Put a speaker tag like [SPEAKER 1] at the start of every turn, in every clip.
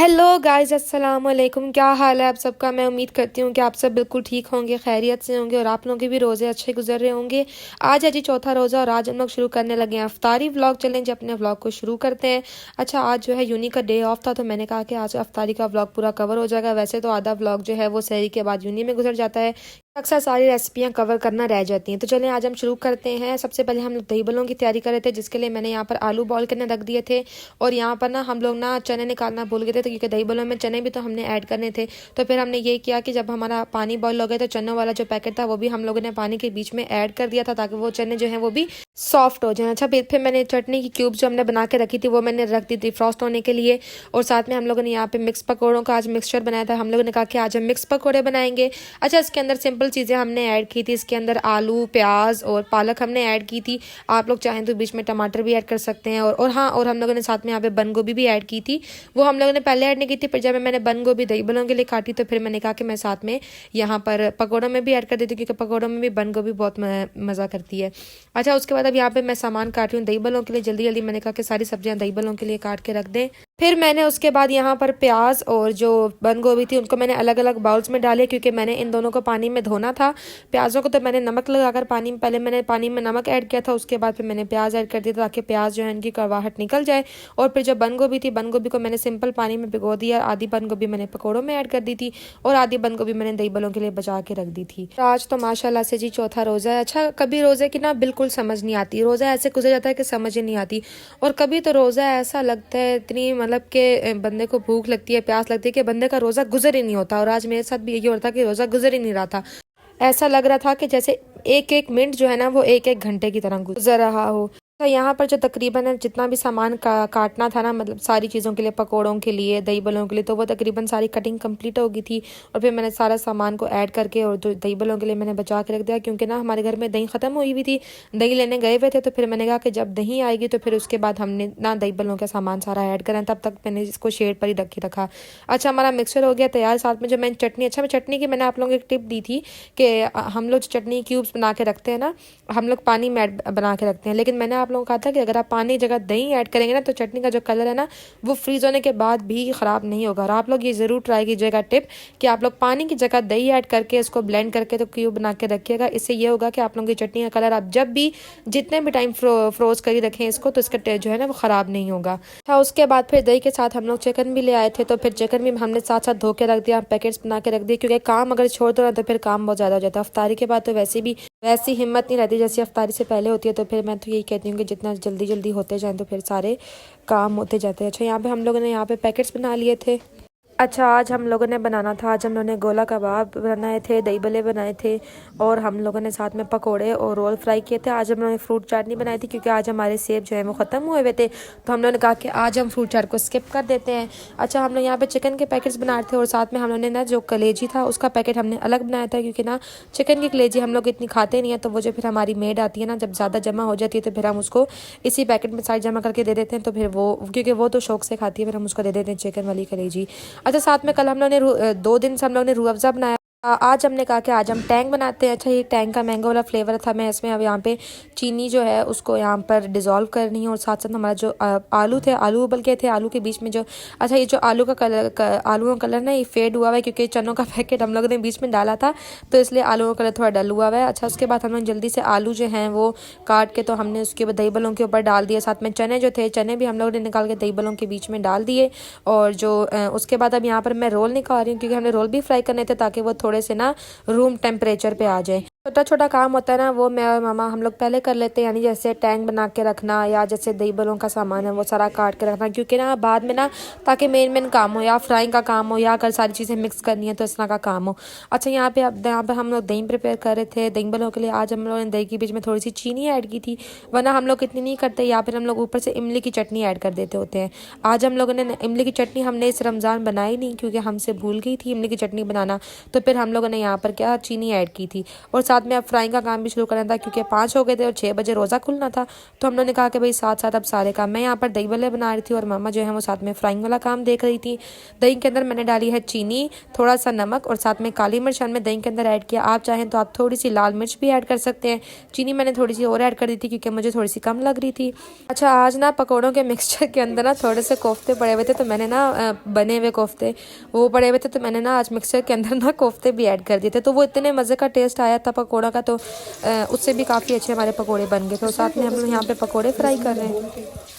[SPEAKER 1] Hello guys, अस्सलाम वालेकुम। क्या हाल है आप सबका। मैं उम्मीद करती हूँ कि आप सब बिल्कुल ठीक होंगे, खैरियत से होंगे और आप लोगों के भी रोज़े अच्छे गुजर रहे होंगे। आज है जी चौथा रोज़ा और आज हम लोग शुरू करने लगे हैं अफ्तारी व्लॉग चैलेंज। अपने व्लॉग को शुरू करते हैं। अच्छा, आज जो है यूनी का डे ऑफ था तो मैंने कहा कि आज अफ्तारी का व्लॉग पूरा कवर हो जाएगा। वैसे तो आधा व्लॉग जो है वो सहरी के बाद यूनी में गुजर जाता है, अक्सर सारी रेसिपियां कवर करना रह जाती हैं। तो चलें आज हम शुरू करते हैं। सबसे पहले हम लोग दही बल्लों की तैयारी कर रहे थे, जिसके लिए मैंने यहाँ पर आलू बॉईल करने रख दिए थे। और यहाँ पर ना हम लोग ना चने निकालना भूल गए थे, क्योंकि दही बल्लों में चने भी तो हमने ऐड करने थे। तो फिर हमने ये किया कि जब हमारा पानी बॉईल हो गया तो चनों वाला जो पैकेट था वो भी हम लोगों ने पानी के बीच में ऐड कर दिया था, ताकि वो चने जो हैं वो भी सॉफ्ट हो जाए। अच्छा, फिर मैंने चटनी की क्यूब्स जो हमने बना के रखी थी वो मैंने रख दी थी फ्रॉस्ट होने के लिए। और साथ में हम लोगों ने यहाँ पे मिक्स पकौड़ों का आज मिक्सचर बनाया था। हम लोगों ने कहा कि आज हम मिक्स पकौड़े बनाएंगे। अच्छा, इसके अंदर सिंपल चीज़ें हमने ऐड की थी। इसके अंदर आलू, प्याज और पालक हमने ऐड की थी। आप लोग चाहें तो बीच में टमाटर भी ऐड कर सकते हैं। और हाँ, और हम लोगों ने साथ में यहाँ पे बंद गोभी भी ऐड की थी। वो हम लोगों ने पहले ऐड नहीं की थी, फिर जब मैंने बंद गोभी दही बल्लों के लिए काटी तो फिर मैंने कहा कि मैं साथ में यहाँ पर पकौड़ों में भी ऐड कर देती हूँ, क्योंकि पकौड़ों में भी बंद गोभी बहुत मज़ा करती है। अच्छा, उसके बाद अब यहाँ पे मैं सामान काट रही हूँ दही बल्लों के लिए। जल्दी जल्दी मैंने कहा कि सारी सब्जियां दही बल्लों के लिए काट के रख दें। फिर मैंने उसके बाद यहाँ पर प्याज और जो बंद गोभी थी उनको मैंने अलग अलग बाउल्स में डाले, क्योंकि मैंने इन दोनों को पानी में धोना था। प्याज़ों को तो मैंने नमक लगाकर पानी में, पहले मैंने पानी में नमक ऐड किया था, उसके बाद फिर मैंने प्याज ऐड कर दिया ताकि प्याज जो है इनकी कड़वाहट निकल जाए। और फिर जो बंद गोभी थी, बंद गोभी को मैंने सिंपल पानी में भिगो दिया। आधी बंद गोभी मैंने पकौड़ों में ऐड कर दी थी और आधी बंद गोभी मैंने दही बल्लों के लिए बचा के रख दी थी। आज तो माशाल्लाह से जी चौथा रोज़ा है। अच्छा, कभी रोज़े की ना बिल्कुल समझ नहीं आती, रोज़ा ऐसे गुजर जाता है कि समझ ही नहीं आती। और कभी तो रोज़ा ऐसा लगता है इतनी मतलब कि बंदे को भूख लगती है, प्यास लगती है, कि बंदे का रोज़ा गुजर ही नहीं होता। और आज मेरे साथ भी यही होता कि रोज़ा गुजर ही नहीं रहा था। ऐसा लग रहा था कि जैसे एक एक मिनट जो है ना वो एक एक घंटे की तरह गुजर रहा हो। तो यहाँ पर जो तकरीबन है जितना भी सामान काटना था ना, मतलब सारी चीज़ों के लिए, पकोड़ों के लिए, दही बल्लों के लिए, तो वो तकरीबन सारी कटिंग कंप्लीट हो गई थी। और फिर मैंने सारा सामान को ऐड करके और जो दही बल्लों के लिए मैंने बचा के रख दिया, क्योंकि ना हमारे घर में दही ख़त्म हुई हुई थी, दही लेने गए हुए थे। तो फिर मैंने कहा कि जब दही आएगी तो फिर उसके बाद हमने ना दही बल्लों का सामान सारा ऐड करा, तब तक मैंने इसको शेड पर ही रखा। अच्छा, हमारा मिक्सचर हो गया तैयार। साथ में जो मैंने चटनी, अच्छा मैं चटनी की मैंने आप लोगों को एक टिप दी थी कि हम लोग चटनी क्यूब्स बना के रखते हैं ना, हम लोग पानी में बना के रखते हैं, लेकिन मैंने आप लोगों को कहा था कि अगर पानी की जगह दही ऐड करेंगे ना तो चटनी का जो कलर है ना वो फ्रीज होने के बाद भी ख़राब नहीं होगा। और आप लोग ये ज़रूर ट्राई कीजिएगा टिप, कि आप लोग पानी की जगह दही ऐड करके इसको ब्लेंड करके तो क्यूब बना के रखिएगा। इससे ये होगा कि आप लोगों की चटनी का कलर आप जब भी जितने भी टाइम फ्रोज कर रखें इसको, तो इसका टेस्ट जो है ना वो ख़राब नहीं होगा। हाँ, उसके बाद फिर दही के साथ हम लोग चिकन भी ले आए थे, तो फिर चिकन भी हमने साथ साथ धो के रख दिया, पैकेट्स बना के रख दिए, क्योंकि काम अगर छोड़ दो ना तो फिर काम बहुत ज़्यादा हो जाता है। अफ्तारी के बाद तो वैसी हिम्मत नहीं रहती जैसी अफ्तारी से पहले होती है। तो फिर मैं तो यही कहती हूँ कि जितना जल्दी जल्दी होते जाएं तो फिर सारे काम होते जाते हैं। अच्छा, यहाँ पे हम लोगों ने यहाँ पे पैकेट्स बना लिए थे। अच्छा, आज हम लोगों ने बनाना था, आज हम लोगों ने गोला कबाब बनाए थे, दही बल्ले बनाए थे, और हम लोगों ने साथ में पकोड़े और रोल फ्राई किए थे। आज हम लोगों ने फ्रूट चाट नहीं बनाई थी, क्योंकि आज हमारे सेब जो है वो ख़त्म हुए हुए थे। तो हम लोगों ने कहा कि आज हम फ्रूट चाट को स्किप कर देते हैं। अच्छा, हम लोग यहाँ पे चिकन के पैकेट्स बना रहे थे, और साथ में हम लोगों ने ना जो कलेजी था उसका पैकेट हमने अलग बनाया था, क्योंकि ना चिकन की कलेजी हम लोग इतनी खाते नहीं है। तो वो जो फिर हमारी मेड आती है ना, जब ज़्यादा जमा हो जाती है तो फिर हम उसको इसी पैकेट में साइड जमा करके दे देते हैं। तो फिर वो, क्योंकि वो तो शौक से खाती है, फिर हम उसको दे देते हैं चिकन वाली कलेजी। अच्छा, साथ में कल हम लोग ने 2 दिन से हम लोग ने रूह अफ़ज़ा बनाया। आज हमने कहा कि आज हम टैंग बनाते हैं। अच्छा, ये टैंग का मैंगो वाला फ्लेवर था। मैं इसमें अब यहाँ पे चीनी जो है उसको यहाँ पर डिज़ोल्व करनी है, और साथ साथ हमारा जो आलू थे, आलू उबल के थे, आलू के बीच में जो, अच्छा ये जो आलू का कलर ना ये फेड हुआ हुआ है, क्योंकि चनों का पैकेट हम लोगों ने बीच में डाला था, तो इसलिए आलू का कलर थोड़ा डल हुआ हुआ है। अच्छा, उसके बाद हम लोग जल्दी से आलू जो हैं वो काट के तो हमने उसके दही बल्लों के ऊपर डाल दिए। साथ में चने जो थे, चने भी हम लोगों ने निकाल के दही बल्लों के बीच में डाल दिए। और जो उसके बाद अब यहाँ पर मैं रोल निकाल रही हूँ, क्योंकि हमने रोल भी फ्राई करने थे ताकि वो थोड़े से ना रूम टेम्परेचर पे आ जाए। छोटा छोटा काम होता है ना, वो मैं और मामा हम लोग पहले कर लेते हैं, यानी जैसे टैंक बना के रखना, या जैसे दही बल्लों का सामान है वो सारा काट के रखना, क्योंकि ना बाद में ना ताकि मेन काम हो, या फ्राइंग का काम हो, या अगर सारी चीज़ें मिक्स करनी है तो इस तरह का काम हो। अच्छा, यहाँ पे हम लोग दही प्रिपेयर कर रहे थे दही बल्लों के लिए। आज हम लोगों ने दही के बीच में थोड़ी सी चीनी ऐड की थी, वरना हम लोग इतनी नहीं करते, या फिर हम लोग ऊपर से इमली की चटनी ऐड कर देते होते हैं। आज हम लोगों ने इमली की चटनी हमने इस रमज़ान बनाई नहीं, क्योंकि हमसे भूल गई थी इमली की चटनी बनाना, तो फिर हम लोगों ने यहाँ पर क्या चीनी ऐड की थी। और साथ में अब फ्राइंग का काम भी शुरू करना था क्योंकि 5 हो गए थे और 6 बजे रोज़ा खुलना था। तो हम लोगों ने कहा कि भाई साथ साथ अब सारे काम, मैं यहाँ पर दही भल्ले बना रही थी और मामा जो है वो साथ में फ्राइंग वाला काम देख रही थी। दही के अंदर मैंने डाली है चीनी, थोड़ा सा नमक और साथ में काली मिर्च हमने दही के अंदर ऐड किया। आप चाहें तो आप थोड़ी सी लाल मिर्च भी ऐड कर सकते हैं। चीनी मैंने थोड़ी सी और ऐड कर दी थी क्योंकि मुझे थोड़ी सी कम लग रही थी। अच्छा, आज ना पकौड़ों के मिक्सचर के अंदर ना थोड़े से कोफ्ते पड़े हुए थे, तो मैंने ना बने हुए कोफ्ते वो पड़े हुए थे, तो मैंने ना आज मिक्सचर के अंदर ना कोफ्ते भी ऐड कर दिए थे। तो वो इतने मज़े का टेस्ट आया था पकौड़ा का, तो उससे भी काफ़ी अच्छे हमारे पकौड़े बन गए। तो साथ में हम लोग यहाँ पे पकौड़े फ्राई कर रहे हैं।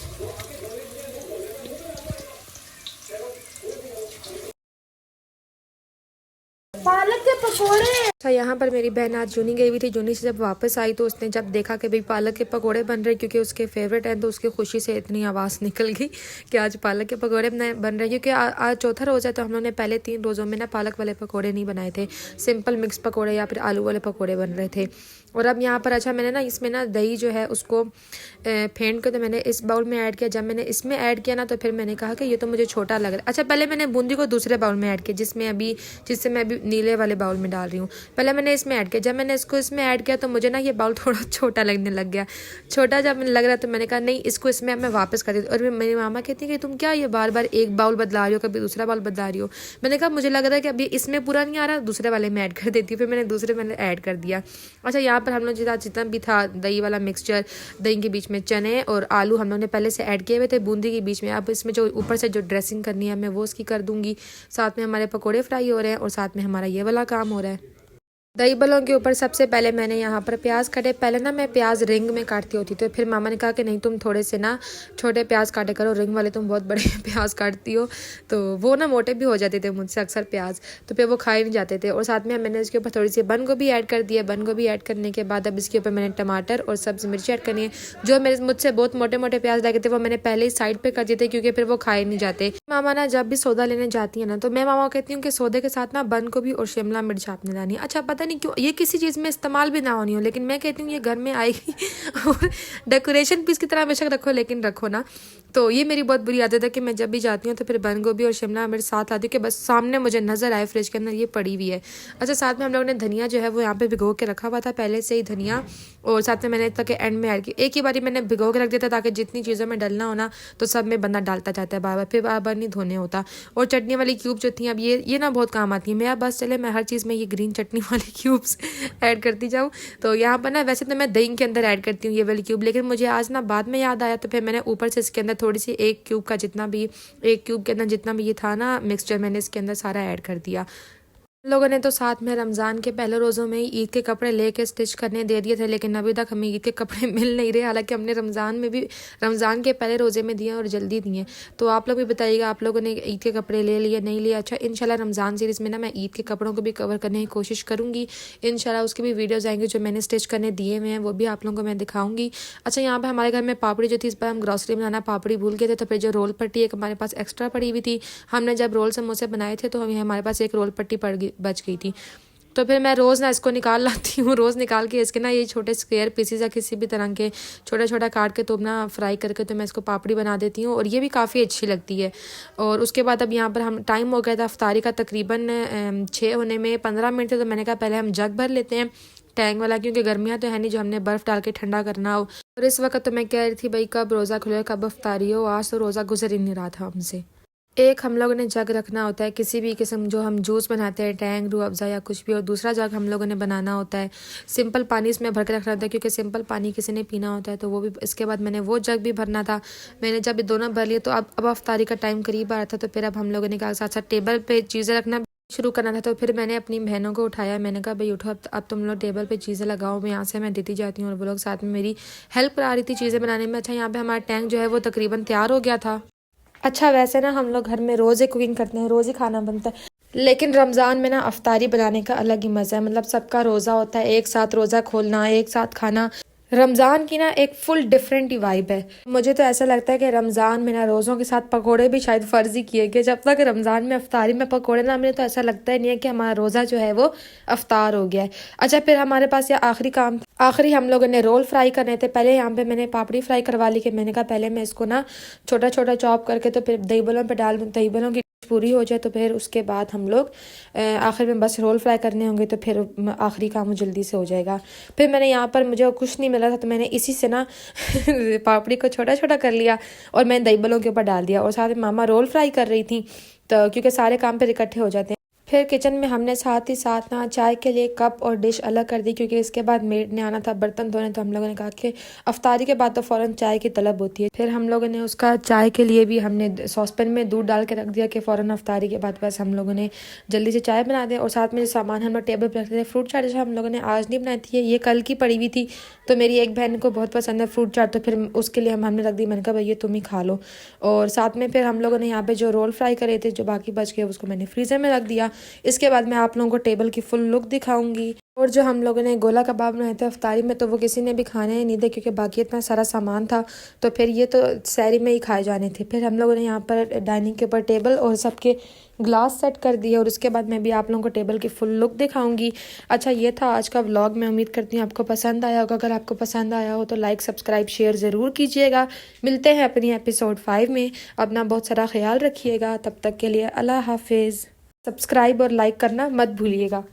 [SPEAKER 1] पालक के पकोड़े। अच्छा, यहाँ पर मेरी बहन आज जूनी गई हुई थी। जूनी से जब वापस आई तो उसने जब देखा कि भाई पालक के पकोड़े बन रहे क्योंकि उसके फेवरेट हैं, तो उसकी खुशी से इतनी आवाज़ निकल गई कि आज पालक के पकोड़े बन रहे क्योंकि आज चौथा रोज़ा है। तो हम लोगों ने पहले 3 रोज़ों में ना पालक वाले पकोड़े नहीं बनाए थे, सिंपल मिक्स पकोड़े या फिर आलू वाले पकोड़े बन रहे थे। और अब यहाँ पर अच्छा मैंने ना इसमें ना दही जो है उसको फेंट के तो मैंने इस बाउल में ऐड किया। जब मैंने इसमें ऐड किया ना तो फिर मैंने कहा कि ये तो मुझे छोटा लग रहा है। अच्छा, पहले मैंने बूंदी को दूसरे बाउल में ऐड किया जिससे मैं अभी नीले वाले बाउल में डाल रही हूँ। पहले मैंने इसमें ऐड किया, जब मैंने इसको इसमें ऐड किया तो मुझे ना ये बाउल थोड़ा छोटा लगने लग गया। छोटा जब लग रहा तो मैंने कहा नहीं, इसको इसमें मैं वापस कर देती। और मेरी मामा कहती है कि तुम क्या ये बार बार एक बाउल बदला रही हो, कभी दूसरा बाउल बदला रही हो। मैंने कहा मुझे लग रहा है कि अभी इसमें पूरा नहीं आ रहा, दूसरे वाले में ऐड कर देती हूँ। फिर मैंने दूसरे में ऐड कर दिया। अच्छा, यहाँ पर हम लोग जितना भी था दही वाला मिक्सचर, दही के बीच में चने और आलू हम लोग ने पहले से ऐड किए हुए थे बूंदी के बीच में। अब इसमें जो ऊपर से जो ड्रेसिंग करनी है मैं वो उसकी कर दूंगी। साथ में हमारे पकोड़े फ्राई हो रहे हैं और साथ में हमारा ये वाला काम हो रहा है। दही बल्लों के ऊपर सबसे पहले मैंने यहाँ पर प्याज काटे। पहले ना मैं प्याज रिंग में काटती होती, तो फिर मामा ने कहा कि नहीं, तुम थोड़े से ना छोटे प्याज काटे करो, रिंग वाले तुम बहुत बड़े प्याज काटती हो। तो वो ना मोटे भी हो जाते थे मुझसे अक्सर प्याज, तो फिर वो खाए नहीं जाते थे। और साथ में मैंने इसके ऊपर थोड़ी सी बंद गोभी ऐड कर दिया। बंद गोभी ऐड करने के बाद अब इसके ऊपर मैंने टमाटर और सब्ज़ी मिर्ची ऐड करनी है। जो मुझसे बहुत मोटे मोटे प्याज लगे थे वो मैंने पहले ही साइड पर कर दिए थे क्योंकि फिर वो खाए नहीं जाते। मामा ना जब भी सौदा लेने जाती है ना तो मैं मामा कहती हूँ कि सौदे के साथ ना बंद गोभी और शिमला मिर्च आपने लानी है। अच्छा, पता नहीं क्यों ये किसी चीज़ में इस्तेमाल भी ना होनी हो, लेकिन मैं कहती हूँ ये घर में आएगी और डेकोरेशन पीस की तरह बेशक रखो लेकिन रखो ना। तो ये मेरी बहुत बुरी आदत है कि मैं जब भी जाती हूँ तो फिर बंद गोभी और शिमला मिर्च साथ लाती हूँ कि बस सामने मुझे नजर आए फ्रिज के अंदर ये पड़ी हुई है। अच्छा, साथ में हम लोगों ने धनिया जो है वो यहाँ पे भिगो के रखा हुआ था पहले से ही धनिया, और साथ में मैंने तक एंड में ऐड की। एक ही बारी मैंने भिगो के रख दिया था ताकि जितनी चीज़ों में डलना हो ना तो सब में बंदा डालता जाता है बार बार, फिर बार बार नहीं धोने होता। और चटनी वाली क्यूब जो थी अब ये ना बहुत काम आती है। मैं बस चले मैं हर चीज़ में ये ग्रीन चटनी वाली क्यूब्स ऐड करती जाऊँ। तो यहाँ पर ना वैसे तो मैं दही के अंदर ऐड करती हूँ ये वाली क्यूब, लेकिन मुझे आज ना बाद में याद आया तो फिर मैंने ऊपर से इसके अंदर थोड़ी सी एक क्यूब के अंदर जितना भी ये था ना मिक्सचर मैंने इसके अंदर सारा ऐड कर दिया। लोगों ने तो साथ में रमज़ान के पहले रोज़ों में ही ईद के कपड़े लेके स्टिच करने दे दिए थे, लेकिन अभी तक हमें ईद के कपड़े मिल नहीं रहे। हालांकि हमने रमज़ान के पहले रोज़े में दिए और जल्दी दिए। तो आप लोग भी बताइएगा आप लोगों ने ईद के कपड़े ले लिए नहीं लिए। अच्छा, इंशाल्लाह रमज़ान सीरीज़ में ना मैं ईद के कपड़ों को भी कवर करने की कोशिश करूँगी। इंशाल्लाह उसकी भी वीडियोज़ आएंगी जो मैंने स्टिच करने दिए हुए हैं, वो भी आप लोगों को मैं दिखाऊँगी। अच्छा, यहाँ पर हमारे घर में पापड़ी जो थी, इस पर हम ग्रॉसरी बनाना पापड़ी भूल गए थे, तो फिर जो रोल पट्टी एक हमारे पास एक्स्ट्रा पड़ी हुई थी, हमने जब रोल समोसे बनाए थे तो हमारे पास एक रोल पट्टी बच गई थी। तो फिर मैं रोज़ ना इसको निकाल लाती हूँ, रोज़ निकाल के इसके ना ये छोटे स्क्वायर पीसीज या किसी भी तरह के छोटा छोटा काट के तो ना फ्राई करके तो मैं इसको पापड़ी बना देती हूँ और ये भी काफ़ी अच्छी लगती है। और उसके बाद अब यहाँ पर हम टाइम हो गया था अफ्तारी का, तकरीबन 6 होने में 15 मिनट थे। तो मैंने कहा पहले हम जग भर लेते हैं टैंक वाला, क्योंकि गर्मियाँ तो है नहीं जो हमने बर्फ़ डाल के ठंडा करना हो। और इस वक्त तो मैं कह रही थी भाई कब रोज़ा खुले कब अफ्तारी हो, आज तो रोज़ा गुजर ही नहीं रहा था हमसे। एक हम लोगों ने जग रखना होता है किसी भी किस्म जो हम जूस बनाते हैं, टैंक रूह अफ़ज़ा या कुछ भी, और दूसरा जग हम लोगों ने बनाना होता है सिंपल पानी इसमें भर के रखना होता है क्योंकि सिंपल पानी किसी ने पीना होता है। तो वो भी इसके बाद मैंने वो जग भी भरना था। मैंने जब ये दोनों भर लिए तो अब अफ्तारी का टाइम करीब आ रहा था, तो फिर अब हम लोगों ने कहा साथ साथ टेबल पर चीज़ें रखना शुरू करना था। तो फिर मैंने अपनी बहनों को उठाया, मैंने कहा भाई उठो अब तुम लोग टेबल पे चीज़ें लगाओ, मैं यहाँ से मैं देती जाती हूँ। और वो लोग साथ में मेरी हेल्प करा रही थी चीज़ें बनाने में। अच्छा, यहाँ पे हमारा टैंक जो है वो तकरीबन तैयार हो गया था। अच्छा, वैसे ना हम लोग घर में रोज़ ही कुकिंग करते हैं, रोज़ ही खाना बनता है, लेकिन रमज़ान में ना अफ्तारी बनाने का अलग ही मज़ा है। मतलब सबका रोज़ा होता है, एक साथ रोज़ा खोलना, एक साथ खाना, रमज़ान की ना एक फुल डिफरेंट ही वाइब है। मुझे तो ऐसा लगता है कि रमज़ान में ना रोज़ों के साथ पकोड़े भी शायद फ़र्ज़ ही किए गए। जब तक रमज़ान में अफ्तारी में पकोड़े ना मिले तो ऐसा लगता ही नहीं है कि हमारा रोज़ा जो है वो अफ्तार हो गया है। अच्छा, फिर हमारे पास ये आखिरी हम लोगों ने रोल फ्राई करने थे। पहले यहाँ पे मैंने पापड़ी फ्राई करवा ली कि मैंने कहा पहले मैं इसको ना छोटा छोटा चॉप करके तो फिर दही बल्लों पर डाल दूँ। दही बल्लों की पूरी हो जाए तो फिर उसके बाद हम लोग आखिर में बस रोल फ्राई करने होंगे, तो फिर आखिरी काम जल्दी से हो जाएगा। फिर मैंने यहाँ पर मुझे कुछ नहीं मिला था तो मैंने इसी से ना पापड़ी को छोटा छोटा कर लिया और मैंने दही बलों के ऊपर डाल दिया, और साथ में मामा रोल फ्राई कर रही थी, तो क्योंकि सारे काम फिर इकट्ठे हो जाते हैं। फिर किचन में हमने साथ ही साथ ना चाय के लिए कप और डिश अलग कर दी, क्योंकि इसके बाद मेड ने आना था बर्तन धोने, तो हम लोगों ने कहा कि अफ्तारी के बाद तो फ़ौरन चाय की तलब होती है। फिर हम लोगों ने उसका चाय के लिए भी हमने सॉसपेन में दूध डाल के रख दिया कि फ़ौरन अफ्तारी के बाद बस हम लोगों ने जल्दी से चाय बना दें। और साथ में जो सामान हम लोग टेबल पर रखते थे, फ्रूट चाट जैसा हम लोगों ने आज नहीं बनाई थी, ये कल की पड़ी हुई थी, तो मेरी एक बहन को बहुत पसंद है फ्रूट चाट, तो फिर उसके लिए हमने रख दी। मैंने कहा भैया तुम ही खा लो। और साथ में फिर हम लोगों ने यहाँ पे जो रोल फ्राई करे थे, जो बाकी बच गए, उसको मैंने फ्रीज़र में रख दिया। इसके बाद मैं आप लोगों को टेबल की फुल लुक दिखाऊंगी। और जो हम लोगों ने गोला कबाब बनाए थे अफ्तारी में, तो वो किसी ने भी खाने नहीं थे, क्योंकि बाकी इतना सारा सामान था, तो फिर ये तो सहरी में ही खाए जाने थे। फिर हम लोगों ने यहाँ पर डाइनिंग के ऊपर टेबल और सबके ग्लास सेट कर दिए, और उसके बाद मैं भी आप लोगों को टेबल की फुल लुक दिखाऊंगी। अच्छा, ये था आज का व्लॉग। मैं उम्मीद करती हूँ आपको पसंद आया होगा। अगर आपको पसंद आया हो तो लाइक सब्सक्राइब शेयर ज़रूर कीजिएगा। मिलते हैं अपनी एपिसोड 5 में। अपना बहुत सारा ख्याल रखिएगा। तब तक के लिए अल्लाह हाफिज़। सब्सक्राइब और लाइक करना मत भूलिएगा।